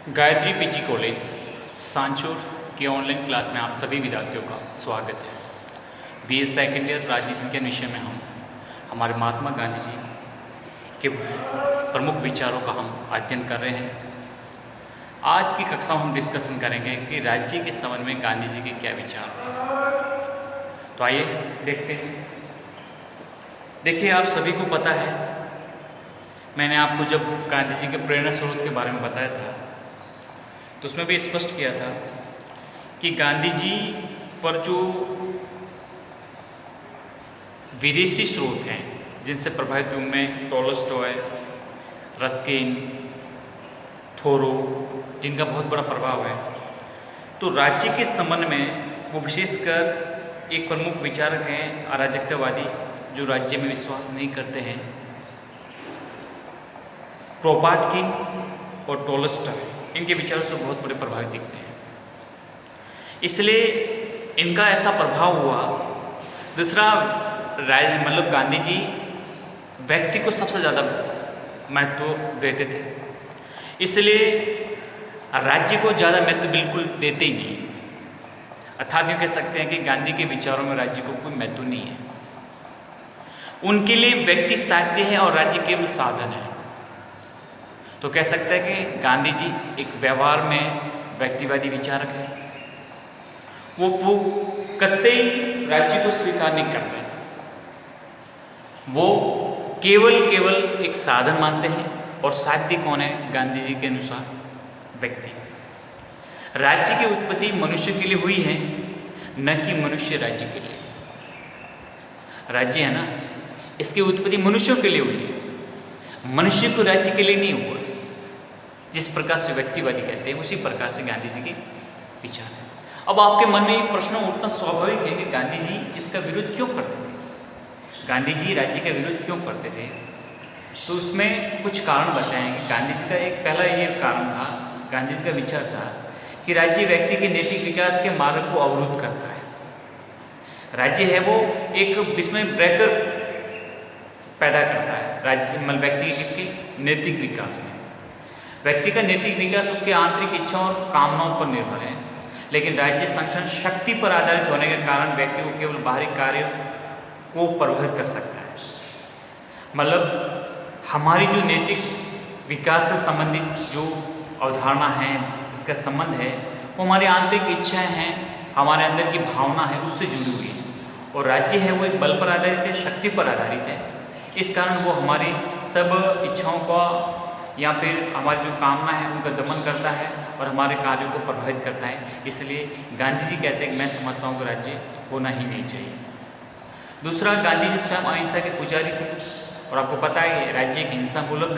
Gayatri PG college Sanchore के online class में आप सभी विद्यार्थियों का स्वागत है। बीए सेकेंड ईयर राजनीति विज्ञान विषय में हम हमारे महात्मा गांधी जी के प्रमुख विचारों का हम अध्ययन कर रहे हैं। आज की कक्षा में हम डिस्कशन करेंगे कि राज्य के संबंध में गांधी जी के क्या विचार थे। तो आइए देखते हैं। देखिए, आप सभी को पता है, मैंने आपको जब गांधी जी के प्रेरणा स्रोत के बारे में बताया था तो उसमें भी स्पष्ट किया था कि गांधी जी पर जो विदेशी स्रोत हैं जिनसे प्रभावित हुए में टॉलस्टॉय, रस्किन, थोरो, जिनका बहुत बड़ा प्रभाव है, तो राज्य के संबंध में वो विशेषकर एक प्रमुख विचारक हैं अराजकतावादी, जो राज्य में विश्वास नहीं करते हैं, क्रोपाटकिन और टॉलस्टॉय। इनके विचारों से बहुत बड़े प्रभावित दिखते हैं, इसलिए इनका ऐसा प्रभाव हुआ। दूसरा, मतलब गांधी जी व्यक्ति को सबसे ज़्यादा महत्व देते थे, इसलिए राज्य को ज़्यादा महत्व बिल्कुल देते ही नहीं। अर्थात यूँ कह सकते हैं कि गांधी के विचारों में राज्य को कोई महत्व नहीं है। उनके लिए व्यक्ति साध्य है और राज्य केवल साधन है। तो कह सकते हैं कि गांधी जी एक व्यवहार में व्यक्तिवादी विचारक है। वो कतई राज्य को स्वीकार नहीं करते, वो केवल एक साधन मानते हैं। और साध्य कौन है? गांधी जी के अनुसार व्यक्ति। राज्य की उत्पत्ति मनुष्य के लिए हुई है, न कि मनुष्य राज्य के लिए। राज्य है ना, इसकी उत्पत्ति मनुष्यों के लिए हुई है, मनुष्य को राज्य के लिए नहीं हुआ। जिस प्रकार से व्यक्तिवादी कहते हैं, उसी प्रकार से गांधी जी के विचार है। अब आपके मन में एक प्रश्न उठना स्वाभाविक है कि गांधी जी इसका विरोध क्यों करते थे? गांधी जी राज्य का विरोध क्यों करते थे? तो उसमें कुछ कारण बताए हैं कि गांधी जी का एक पहला ये कारण था, गांधी जी का विचार था कि राज्य व्यक्ति के नैतिक विकास के मार्ग को अवरुद्ध करता है। राज्य है वो एक इसमें ब्रेकर पैदा करता है। राज्य मतलब व्यक्ति के किसके नैतिक विकास में। व्यक्ति का नैतिक विकास उसके आंतरिक इच्छाओं और कामनाओं पर निर्भर है, लेकिन राज्य संगठन शक्ति पर आधारित होने के कारण व्यक्ति को केवल बाहरी कार्य को प्रभावित कर सकता है। मतलब हमारी जो नैतिक विकास से संबंधित जो अवधारणा है, इसका संबंध है, वो हमारी आंतरिक इच्छाएं हैं, हमारे अंदर की भावना है, उससे जुड़ी हुई है। और राज्य है वो एक बल पर आधारित है, शक्ति पर आधारित है। इस कारण वो हमारी सब इच्छाओं का या फिर हमारी जो कामना है उनका दमन करता है और हमारे कार्यों को प्रभावित करता है। इसलिए गांधी जी कहते हैं कि मैं समझता हूँ कि राज्य होना ही नहीं चाहिए। दूसरा, गांधी जी स्वयं अहिंसा के पुजारी थे, और आपको पता है राज्य एक हिंसा मूलक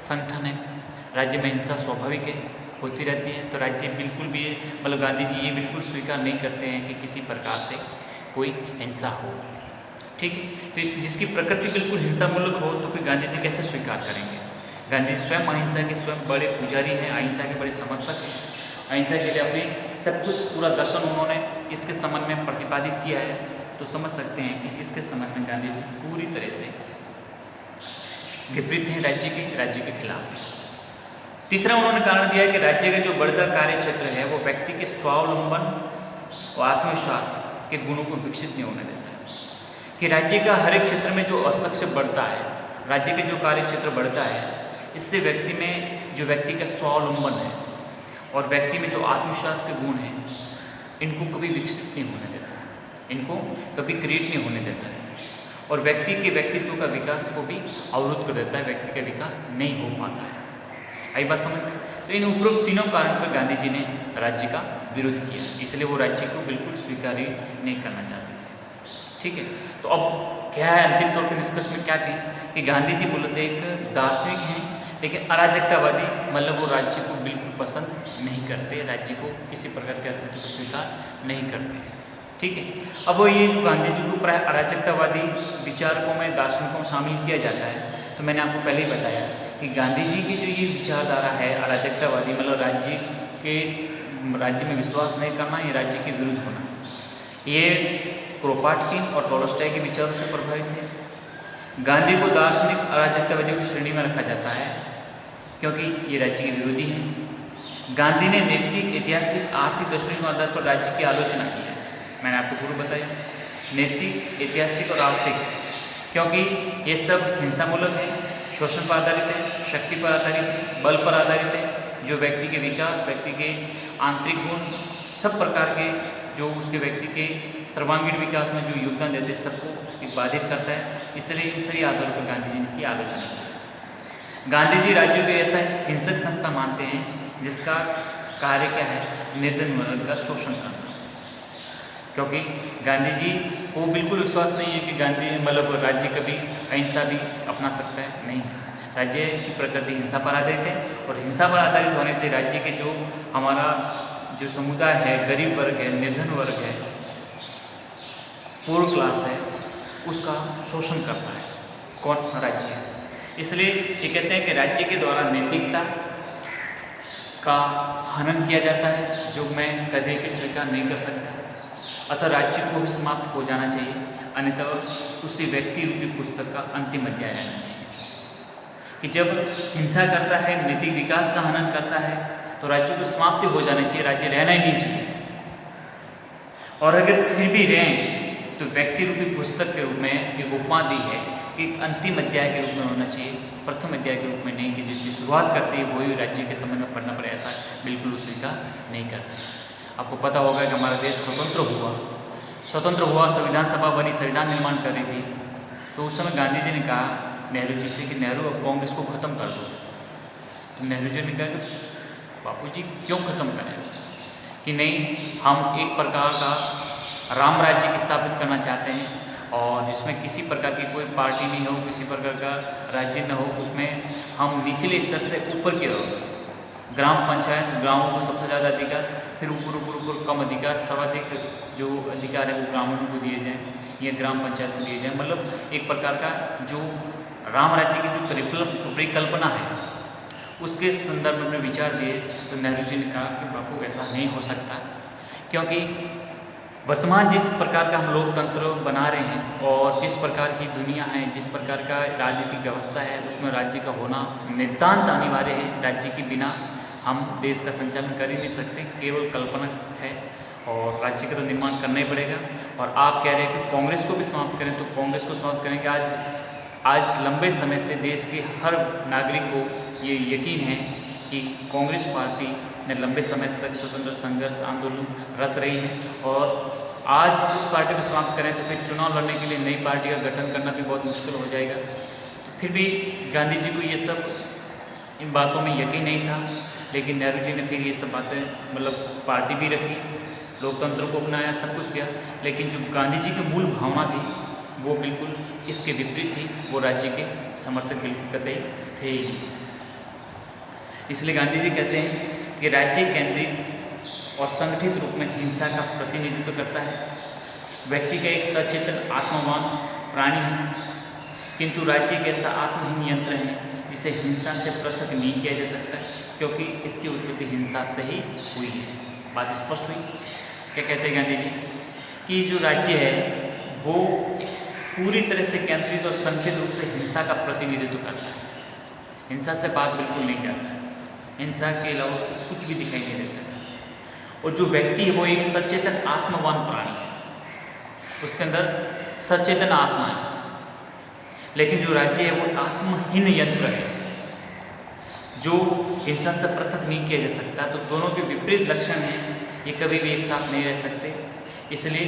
संगठन है। राज्य में हिंसा स्वाभाविक है, होती रहती है। तो राज्य बिल्कुल भी मतलब गांधी जी ये बिल्कुल स्वीकार नहीं करते हैं कि किसी प्रकार से कोई हिंसा हो। ठीक है, तो जिसकी प्रकृति बिल्कुल हिंसा मूलक हो तो फिर गांधी जी कैसे स्वीकार करेंगे? गांधी स्वयं अहिंसा के स्वयं बड़े पुजारी हैं, अहिंसा के बड़े समर्थक हैं। अहिंसा के लिए अपने सब कुछ पूरा दर्शन उन्होंने इसके संबंध में प्रतिपादित किया है। तो समझ सकते हैं कि इसके संबंध में गांधी जी पूरी तरह से विपरीत हैं, राज्य के खिलाफ। तीसरा, उन्होंने कारण दिया है कि राज्य का जो बढ़ता कार्य क्षेत्र है वो व्यक्ति के स्वावलंबन और आत्मविश्वास के गुणों को विकसित नहीं होने देता है। कि राज्य का हर एक क्षेत्र में जो हस्तक्षेप बढ़ता है, राज्य के जो कार्य क्षेत्र बढ़ता है, इससे व्यक्ति में जो व्यक्ति का स्वावलंबन है और व्यक्ति में जो आत्मविश्वास के गुण हैं, इनको कभी विकसित नहीं होने देता है, इनको कभी क्रिएट नहीं होने देता है, और व्यक्ति के व्यक्तित्व का विकास को भी अवरुद्ध कर देता है। व्यक्ति का विकास नहीं हो पाता है। आई बात समझ में? तो इन उपरोक्त तीनों कारण पर गांधी जी ने राज्य का विरोध किया, इसलिए वो राज्य को बिल्कुल स्वीकार नहीं करना चाहते थे। ठीक है, तो अब क्या है, अंतिम तौर पर निष्कर्ष में क्या कहें कि गांधी जी मूलतः एक दार्शनिक हैं, लेकिन अराजकतावादी, मतलब वो राज्य को बिल्कुल पसंद नहीं करते, राज्य को किसी प्रकार के अस्तित्व को स्वीकार नहीं करते। ठीक है, अब वो ये जो गांधी जी को प्राय अराजकतावादी विचारकों में, दार्शनिकों में शामिल किया जाता है। तो मैंने आपको पहले ही बताया कि गांधी जी की जो ये विचारधारा है अराजकतावादी, मतलब राज्य में विश्वास नहीं करना, ये राज्य के विरुद्ध होना, ये क्रोपाटकिन और टॉलस्टॉय के विचारों से प्रभावित है। गांधी को दार्शनिक अराजकतावादियों की श्रेणी में रखा जाता है, क्योंकि ये राज्य के विरोधी हैं। गांधी ने नैतिक, ऐतिहासिक, आर्थिक दृष्टिकोण के आधार पर राज्य की आलोचना की है। मैंने आपको पूर्व बताया, नैतिक, ऐतिहासिक और आर्थिक, क्योंकि ये सब हिंसामूलक है, शोषण पर आधारित है, शक्ति पर आधारित है, बल पर आधारित है, जो व्यक्ति के विकास, व्यक्ति के आंतरिक गुण, सब प्रकार के जो उसके व्यक्ति के सर्वांगीण विकास में जो योगदान देते हैं सबको बाधित करता है। इसलिए इन सभी आधारों पर गांधी जी ने इसकी आलोचना की। गांधी जी राज्यों को ऐसा हिंसक संस्था मानते हैं जिसका कार्य क्या है, निर्धन वर्ग का शोषण करना। क्योंकि गांधी जी को बिल्कुल विश्वास नहीं है कि गांधी मतलब राज्य कभी अहिंसा भी अपना सकता है, नहीं। राज्य की प्रकृति हिंसा पर आधारित है और हिंसा पर आधारित होने से राज्य के जो हमारा जो समुदाय है, गरीब वर्ग है, निर्धन वर्ग है, पुअर क्लास है, उसका शोषण करता है। कौन? राज्य। इसलिए ये कहते हैं कि राज्य के द्वारा नैतिकता का हनन किया जाता है, जो मैं कभी भी स्वीकार नहीं कर सकता। अतः राज्य को समाप्त हो जाना चाहिए, अन्यथा उसी व्यक्ति रूपी पुस्तक का अंतिम अध्याय रहना चाहिए कि जब हिंसा करता है, नैतिक विकास का हनन करता है, तो राज्य को समाप्ति हो जाना चाहिए, राज्य रहना ही नहीं चाहिए। और अगर फिर भी रहें तो व्यक्ति रूपी पुस्तक के रूप में एक उपमा दी है, एक अंतिम अध्याय के रूप में होना चाहिए, प्रथम अध्याय के रूप में नहीं कि जिसकी शुरुआत करते ही वही राज्य के संबंध में पढ़ना पड़े, ऐसा बिल्कुल स्वीकार नहीं करते। आपको पता होगा कि हमारा देश स्वतंत्र हुआ, संविधान सभा बनी, संविधान निर्माण कर रही थी, तो उस समय गांधी जी ने कहा नेहरू जी से कि नेहरू अब कांग्रेस को ख़त्म कर दो। तो नेहरू जी ने कहा कि बापू जी क्यों ख़त्म करें, कि नहीं, हम एक प्रकार का राम राज्य की स्थापित करना चाहते हैं और जिसमें किसी प्रकार की कोई पार्टी नहीं हो, किसी प्रकार का राज्य न हो, उसमें हम निचले स्तर से ऊपर की ओर ग्राम पंचायत, ग्रामों को सबसे ज़्यादा अधिकार, फिर ऊपर कम अधिकार, सर्वाधिक जो अधिकार है वो ग्रामीणों को दिए जाएँ या ग्राम पंचायत को दिए जाएँ। मतलब एक प्रकार का जो राम राज्य की जो परिकल्पना है उसके संदर्भ में विचार दिए। तो नेहरू जी ने कहा कि बापू ऐसा नहीं हो सकता, क्योंकि वर्तमान जिस प्रकार का हम लोकतंत्र बना रहे हैं और जिस प्रकार की दुनिया है, जिस प्रकार का राजनीतिक व्यवस्था है, उसमें राज्य का होना नितांत अनिवार्य है। राज्य के बिना हम देश का संचालन कर ही नहीं सकते, केवल कल्पना है और राज्य का तो निर्माण करना ही पड़ेगा। और आप कह रहे हैं कि कांग्रेस को भी समाप्त करें, तो कांग्रेस को समाप्त करेंगे। आज लंबे समय से देश के हर नागरिक को ये यकीन है कि कांग्रेस पार्टी ने लंबे समय तक स्वतंत्र संघर्ष आंदोलन रत रही है और आज इस पार्टी को समाप्त करें तो फिर चुनाव लड़ने के लिए नई पार्टी का गठन करना भी बहुत मुश्किल हो जाएगा। फिर भी गांधी जी को ये सब इन बातों में यकीन नहीं था, लेकिन नेहरू जी ने फिर ये सब बातें मतलब पार्टी भी रखी, लोकतंत्र को अपनाया, सब कुछ किया, लेकिन जो गांधी जी की मूल भावना थी वो बिल्कुल इसके विपरीत थी। वो राज्य के समर्थक बिल्कुल कतई थे ही नहीं। इसलिए गांधी जी कहते हैं कि राज्य केंद्रित और संगठित रूप में हिंसा का प्रतिनिधित्व करता है। व्यक्ति का एक सचेतन आत्मवान प्राणी है, किंतु राज्य एक ऐसा आत्महीन यंत्र है जिसे हिंसा से पृथक नहीं किया जा सकता, क्योंकि इसकी उत्पत्ति हिंसा से ही हुई है। बात स्पष्ट हुई। क्या कहते हैं गांधी जी कि जो राज्य है वो पूरी तरह से केंद्रित और संगठित रूप से हिंसा का प्रतिनिधित्व करता है। हिंसा से बात बिल्कुल नहीं करता है, हिंसा के अलावा उसको कुछ भी दिखाई नहीं देता है। और जो व्यक्ति है वो एक सचेतन आत्मवान प्राणी है, उसके अंदर सचेतन आत्मा है। लेकिन जो राज्य है वो आत्महीन यंत्र है जो हिंसा से पृथक नहीं किया जा सकता। तो दोनों के विपरीत लक्षण हैं, ये कभी भी एक साथ नहीं रह सकते। इसलिए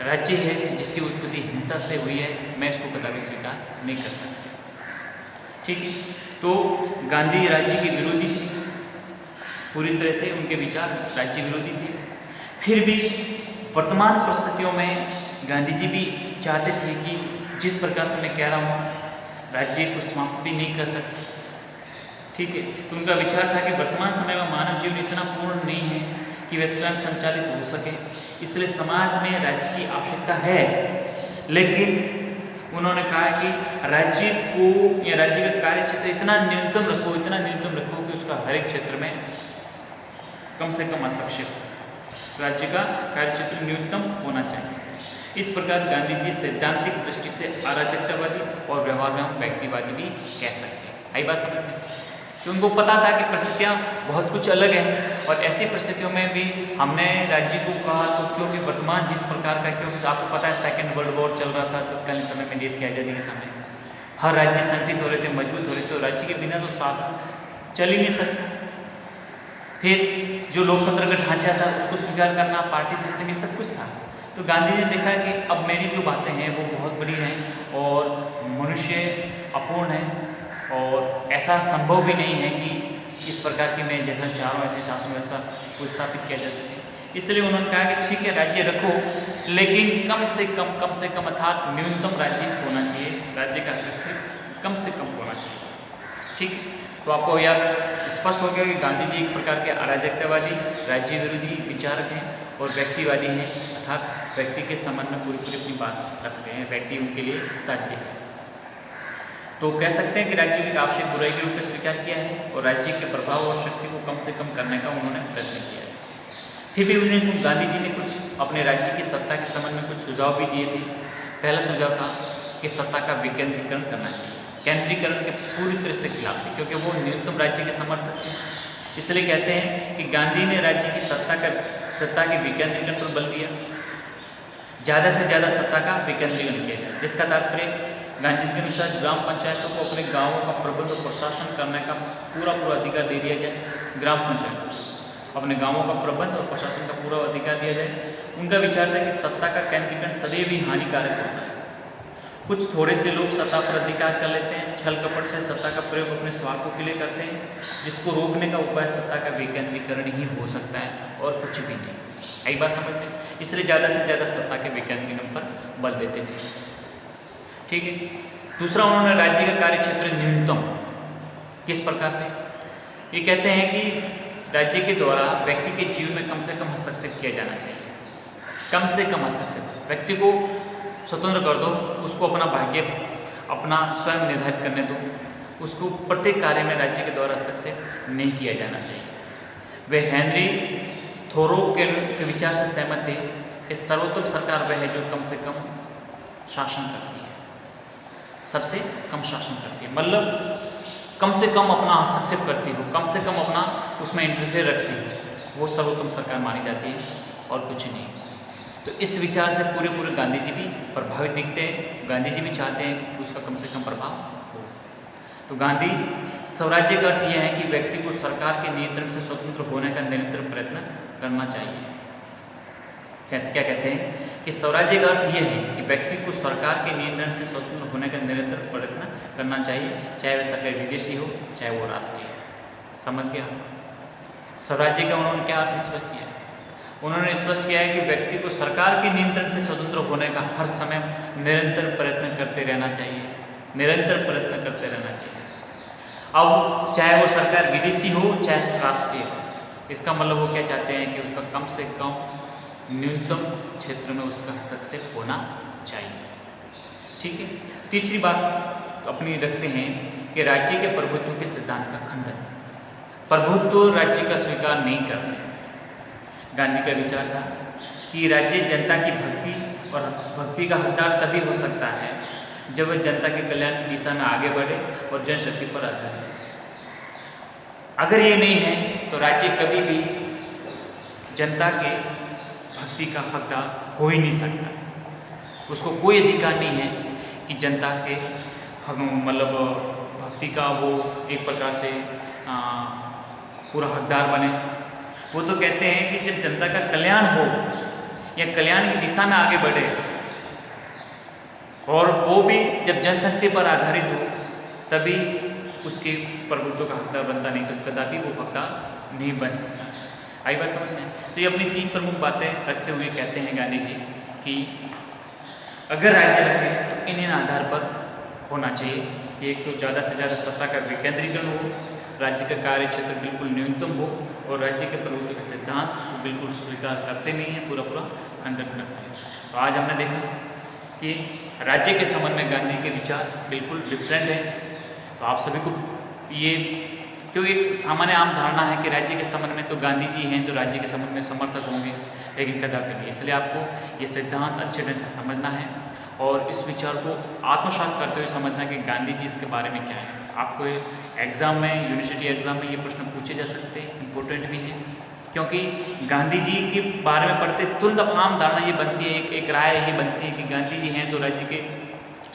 राज्य है जिसकी उत्पत्ति हिंसा से हुई है, मैं इसको कदापि स्वीकार नहीं कर सकता। ठीक है, तो गांधी राज्य के विरोधी थे, पूरी तरह से उनके विचार राज्य विरोधी थे। फिर भी वर्तमान परिस्थितियों में गांधी जी भी चाहते थे कि जिस प्रकार से मैं कह रहा हूँ राज्य को समाप्त भी नहीं कर सकते। ठीक है, तो उनका विचार था कि वर्तमान समय में मानव जीवन इतना पूर्ण नहीं है कि वह स्वयं संचालित हो सके, इसलिए समाज में राज्य की आवश्यकता है। लेकिन उन्होंने कहा कि राज्य को या राज्य का कार्य क्षेत्र इतना न्यूनतम रखो कि उसका हर एक क्षेत्र में कम से कम हस्तक्षेप, राज्य का कार्य क्षेत्र न्यूनतम होना चाहिए। इस प्रकार गांधी जी सैद्धांतिक दृष्टि से अराजकतावादी और व्यवहार में हम व्यक्तिवादी भी कह सकते हैं। आई बात समझ में? कि उनको पता था कि परिस्थितियाँ बहुत कुछ अलग हैं और ऐसी परिस्थितियों में भी हमने राज्य को कहा, तो क्योंकि वर्तमान जिस प्रकार का, क्योंकि आपको पता है सेकेंड वर्ल्ड वॉर चल रहा था तत्कालीन समय में देश की आज़ादी के समय, हर राज्य संगठित हो रहे थे, मजबूत हो रहे थे, तो राज्य के बिना तो शासन चल ही नहीं सकता। फिर जो लोकतंत्र का ढांचा था उसको स्वीकार करना, पार्टी सिस्टम, ये सब कुछ था। तो गांधी ने देखा कि अब मेरी जो बातें हैं वो बहुत बड़ी हैं और मनुष्य अपूर्ण है और ऐसा संभव भी नहीं है कि इस प्रकार की मैं जैसा चारों ऐसे शासन व्यवस्था को स्थापित किया जा सके। इसलिए उन्होंने कहा कि ठीक है राज्य रखो, लेकिन कम से कम अर्थात न्यूनतम राज्य होना चाहिए, राज्य का हस्तक्षेप कम से कम होना चाहिए। ठीक है, तो आपको यार स्पष्ट हो गया कि गांधी जी एक प्रकार के अराजकतावादी, राज्य विरोधी विचारक हैं और व्यक्तिवादी हैं, अर्थात व्यक्ति के संबंध में पूरी अपनी बात रखते हैं, व्यक्ति उनके लिए साध्य है। तो कह सकते हैं कि राज्य को एक आवश्यक बुराई के रूप में स्वीकार किया है और राज्य के प्रभाव और शक्ति को कम से कम करने का उन्होंने प्रयत्न किया है। फिर भी उन्हें गांधी जी ने कुछ अपने राज्य की सत्ता के संबंध में कुछ सुझाव भी दिए थे। पहला सुझाव था कि सत्ता का विकेंद्रीकरण करना चाहिए। केंद्रीकरण के पूरी तरह से खिलाफ थे क्योंकि वो न्यूनतम राज्य के समर्थक थे। इसलिए कहते हैं कि गांधी ने राज्य की सत्ता के विकेंद्रीकरण पर बल दिया, ज़्यादा से ज़्यादा सत्ता का विकेंद्रीकरण किया जाए, जिसका तात्पर्य गांधी जी के अनुसार ग्राम पंचायतों को अपने गांवों का प्रबंध और प्रशासन करने का पूरा अधिकार दे दिया जाए। ग्राम पंचायतों को अपने गांवों का प्रबंध और प्रशासन का पूरा अधिकार दिया जाए। उनका विचार था कि सत्ता का केंद्रीकरण सदैव ही हानिकारक होता है। कुछ थोड़े से लोग सत्ता पर अधिकार कर लेते हैं, छल कपट से सत्ता का प्रयोग अपने स्वार्थों के लिए करते हैं, जिसको रोकने का उपाय सत्ता का विकेंद्रीकरण ही हो सकता है और कुछ भी नहीं। यही बात समझ में, इसलिए ज़्यादा से ज़्यादा सत्ता के विकेंद्रीकरण पर बल देते थे। ठीक है, दूसरा उन्होंने राज्य का कार्य क्षेत्र न्यूनतम, किस प्रकार से, ये कहते हैं कि राज्य के द्वारा व्यक्ति के जीवन में कम से कम हस्तक्षेप किया जाना चाहिए। कम से कम हस्तक्षेप, व्यक्ति को स्वतंत्र कर दो, उसको अपना भाग्य अपना स्वयं निर्धारित करने दो, उसको प्रत्येक कार्य में राज्य के द्वारा हस्तक्षेप नहीं किया जाना चाहिए। वे हेनरी थोरो के विचार से सहमत थे कि सर्वोत्तम सरकार वह है जो कम से कम शासन करती है, सबसे कम शासन करती है, मतलब कम से कम अपना हस्तक्षेप करती हो, कम से कम अपना उसमें इंटरफेयर रखती है, वो सर्वोत्तम सरकार मानी जाती है और कुछ नहीं। तो इस विचार से पूरे गांधी जी भी प्रभावित दिखते हैं। गांधी जी भी चाहते हैं कि उसका कम से कम प्रभाव हो। तो गांधी स्वराज्य का अर्थ यह है कि व्यक्ति को सरकार के नियंत्रण से स्वतंत्र होने का निरंतर प्रयत्न करना चाहिए। क्या कहते हैं कि स्वराज्य का अर्थ यह है कि व्यक्ति को सरकार के नियंत्रण से स्वतंत्र होने का निरंतर प्रयत्न करना चाहिए, चाहे वह सरकार विदेशी हो चाहे वो राष्ट्रीय। समझ गया? स्वराज्य का उन्होंने क्या अर्थ स्पष्ट किया? उन्होंने स्पष्ट किया है कि व्यक्ति को सरकार के नियंत्रण से स्वतंत्र होने का हर समय निरंतर प्रयत्न करते रहना चाहिए, निरंतर प्रयत्न करते रहना चाहिए। अब चाहे वो सरकार विदेशी हो चाहे राष्ट्रीय हो, इसका मतलब वो क्या चाहते हैं कि उसका कम से कम न्यूनतम क्षेत्र में उसका हस्तक्षेप होना चाहिए। ठीक है, तीसरी बात अपनी रखते हैं कि राज्य के प्रभुत्व के सिद्धांत का खंडन। प्रभुत्व राज्य का स्वीकार नहीं करते। गांधी का विचार था कि राज्य जनता की भक्ति का हकदार तभी हो सकता है जब वह जनता के कल्याण की दिशा में आगे बढ़े और जनशक्ति पर आधारित हो। अगर ये नहीं है तो राज्य कभी भी जनता के भक्ति का हकदार हो ही नहीं सकता। उसको कोई अधिकार नहीं है कि जनता के मतलब भक्ति का वो एक प्रकार से पूरा हकदार बने। वो तो कहते हैं कि जब जनता का कल्याण हो या कल्याण की दिशा में आगे बढ़े और वो भी जब जनशक्ति पर आधारित हो तभी उसके प्रभुत्व का हकदार बनता, नहीं तो कदापि वो हकदार नहीं बन सकता। आई बात समझ में? तो ये अपनी तीन प्रमुख बातें रखते हुए कहते हैं गांधी जी कि अगर राज्य रहे तो इन आधार पर होना चाहिए कि एक तो ज़्यादा से ज़्यादा सत्ता का विकेंद्रीकरण हो, राज्य का कार्य क्षेत्र बिल्कुल न्यूनतम हो और राज्य के प्रभुत्व के सिद्धांत को बिल्कुल स्वीकार करते नहीं हैं, पूरा खंडन करते हैं। तो आज हमने देखा कि राज्य के संबंध में गांधी के विचार बिल्कुल डिफरेंट है। तो आप सभी को ये क्योंकि एक सामान्य आम धारणा है कि राज्य के संबंध में तो गांधी जी हैं तो राज्य के संबंध में समर्थक होंगे, लेकिन कदापि नहीं। इसलिए आपको ये सिद्धांत अच्छे ढंग से समझना है और इस विचार को आत्मसात करते हुए समझना कि गांधी जी इसके बारे में क्या है। आपको एग्ज़ाम में, यूनिवर्सिटी एग्ज़ाम में ये प्रश्न पूछे जा सकते हैं, इम्पोर्टेंट भी है। क्योंकि गांधी जी के बारे में पढ़ते तुरंत अब आम धारणा ये बनती है, एक राय ये बनती है कि गांधी जी हैं तो राज्य के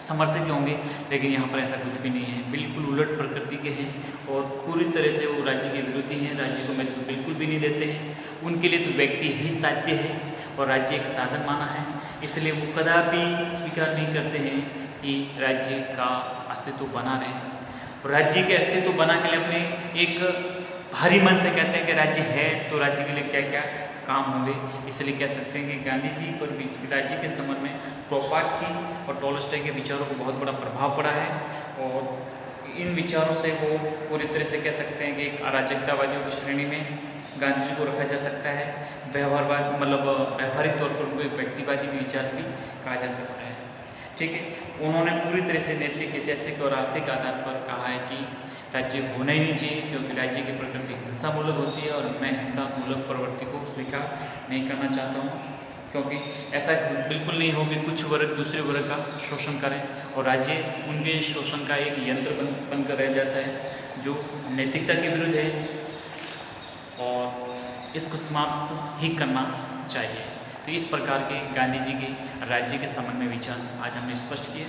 समर्थक ही होंगे, लेकिन यहाँ पर ऐसा कुछ भी नहीं है। बिल्कुल उलट प्रकृति के हैं और पूरी तरह से वो राज्य के विरोधी हैं, राज्य को महत्व बिल्कुल भी नहीं देते हैं। उनके लिए तो व्यक्ति ही साध्य है और राज्य एक साधन माना है, इसलिए वो कदापि स्वीकार नहीं करते हैं कि राज्य का अस्तित्व बना रहे। राज्य के अस्तित्व बना के लिए अपने एक भारी मन से कहते हैं कि राज्य है तो राज्य के लिए क्या क्या काम होंगे। इसलिए कह सकते हैं कि गांधी जी पर भी राज्य के संबंध में क्रोपाटकी और टॉलस्टॉय के विचारों को बहुत बड़ा प्रभाव पड़ा है और इन विचारों से वो पूरी तरह से कह सकते हैं कि एक अराजकतावादियों की श्रेणी में गांधी जी को रखा जा सकता है। व्यवहारवाद मतलब व्यवहारिक तौर पर उनको एक व्यक्तिवादी विचार भी कहा जा सकता है। ठीक है, उन्होंने पूरी तरह से नैतिक, ऐतिहासिक और आर्थिक आधार पर कहा है कि राज्य होना ही नहीं चाहिए, क्योंकि राज्य की प्रकृति हिंसामूलक होती है और मैं हिंसामूलक प्रवृत्ति को स्वीकार नहीं करना चाहता हूँ। क्योंकि ऐसा बिल्कुल नहीं हो कि कुछ वर्ग दूसरे वर्ग का शोषण करें और राज्य उनके शोषण का एक यंत्र बनकर रह जाता है जो नैतिकता के विरुद्ध है और इसको समाप्त ही करना चाहिए। तो इस प्रकार के गांधी जी के राज्य के संबंध में विचार आज हमने स्पष्ट किए।